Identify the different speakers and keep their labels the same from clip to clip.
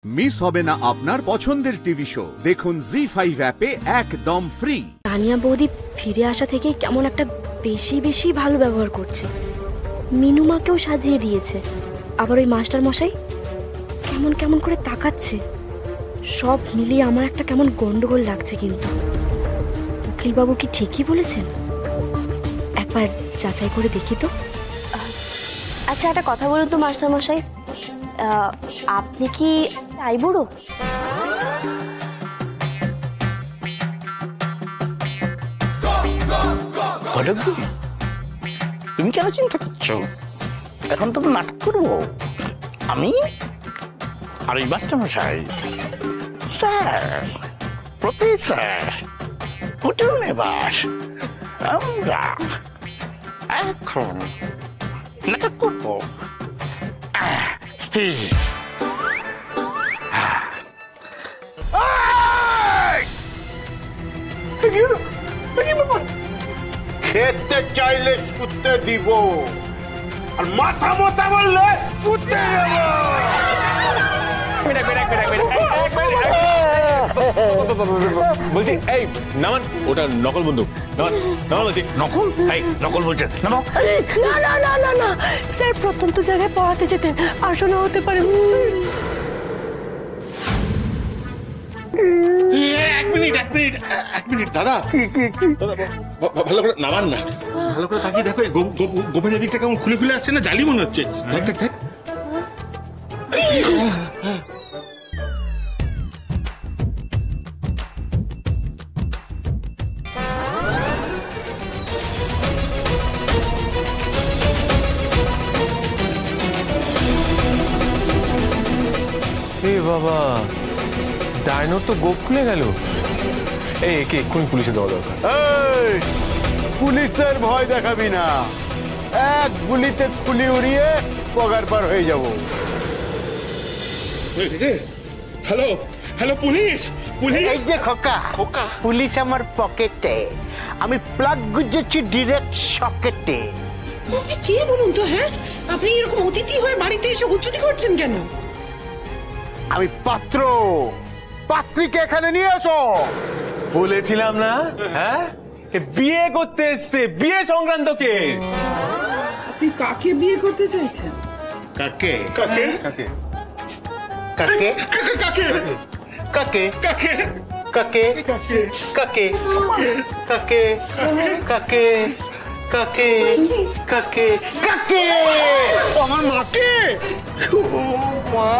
Speaker 1: Miss হবে না আপনার পছন্দের টিভি শো। দেখুন জি5 অ্যাপে একদম ফ্রি।
Speaker 2: তানিয়া বৌদি ফিরে আসা থেকে কেমন একটা বেশি ভালো ব্যবহার করছে। মিনু মাকেও সাজিয়ে দিয়েছে। আবার ওই মাস্টার মশাই কেমন করে তাকাচ্ছে। সব মিলিয়ে আমার একটা কেমন গন্ডগোল লাগছে। কিন্তু উকিলবাবু কি ঠিকই বলেছেন? একবার যাচাই করে দেখি তো। আচ্ছা একটা কথা বলুন তো মাস্টার মশাই, আপনি কি আইবুড়ো?
Speaker 3: তুমি কেন চিন্তা করছো? এখন তুমি নাটক করবো আমি আর এই মাস্টার মশাই। স্যার, প্রফেসর, উঠুন এবার। আমরা এখন নাটক করবো। স্থির।
Speaker 4: খেতে চাইলে শুতে দিব, আর মাথা মতা বললে শুতে দেব।
Speaker 5: বলছি এই নামান, ওটা নকল বন্দুক। নামান বলছি।
Speaker 3: নকল? এই নকল বলছে নামো।
Speaker 6: না স্যার, প্রত্যন্ত জায়গায় পড়াতে যেতেন, আসলে হতে পারে।
Speaker 4: এক মিনিট দাদা, ভালো করে নামান না, ভালো করে তাকিয়ে দেখো। গোপনের দিকটা কেমন খুলে আসছে না, জালি মনে হচ্ছে। দেখ
Speaker 5: বাবা, ডাইনোর তো গোপ খুলে গেল। এই একে এক্ষুনি পুলিশে দেওয়া দরকার।
Speaker 7: পুলিশের ভয় দেখাবি না, এক গুলিতে খুলি উড়িয়ে পগার পার হয়ে যাব।
Speaker 4: Hello police.
Speaker 3: এই যে খোকা, পুলিশ আমার পকেটে, আমি প্লাগ গুজেছি ডিরেক্ট সকেটে।
Speaker 6: কি বলুন তো, হ্যাঁ আপনি এরকম অতিথি হয়ে বাড়িতে এসে হুজ্জুতি করছেন কেন?
Speaker 7: আমি পাত্র, পাত্রীকে এখানে নিয়ে আসো।
Speaker 5: বলেছিলাম না, হ্যাঁ বিয়ে করতে এসছে, বিয়ে সংক্রান্ত কেস।
Speaker 6: আপনি কাকে বিয়ে করতে চাইছেন?
Speaker 4: কাকে?
Speaker 3: কাকে কাকে কাকে কাকে কাকে কাকে কাকে কাকে কাকে কাকে কাকে আমার মাকে? ও মা,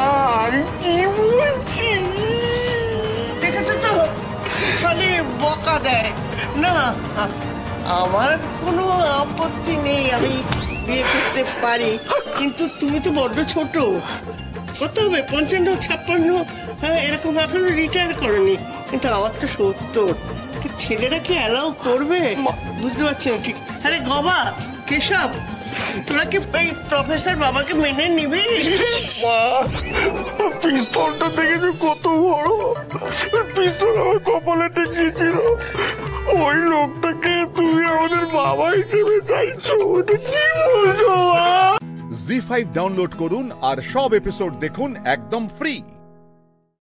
Speaker 3: আমি কি বলছি?
Speaker 6: দেখেছো তো, খালি বকা দেয় না। আমার কোনো আপত্তি নেই, আমি বিয়ে করতে পারি, কিন্তু তুমি তো বড্ড ছোট। কত হবে? 55, 56? হ্যাঁ এরকম, এখনো রিটায়ার করনি। কিন্তু আমার তো 70। ছেলেরা কি অ্যালাউ করবে? বুঝতে পারছি না ঠিক। আরে গবা, কেশব, তোরা কি এই প্রফেসর বাবাকে মেনে নিবি?
Speaker 3: পিস্তলটা দেখেছো কত বড়? পিস্তল আমার কপালে ঠেকিয়েছিল। ওই লোকটাকে তুমি আমাদের বাবা হিসেবে চাইছো? এটা কি বলছো?
Speaker 1: জি5 ডাউনলোড করুন আর সব এপিসোড দেখুন একদম ফ্রি।